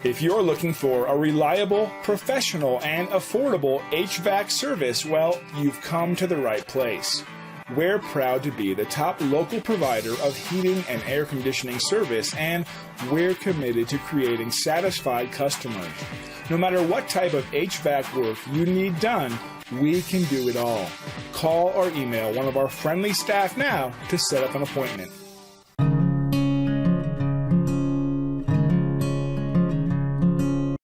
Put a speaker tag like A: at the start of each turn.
A: If you're looking for a reliable, professional, and affordable HVAC service, well, you've come to the right place. We're proud to be the top local provider of heating and air conditioning service, and we're committed to creating satisfied customers. No matter what type of HVAC work you need done, we can do it all. Call or email one of our friendly staff now to set up an appointment.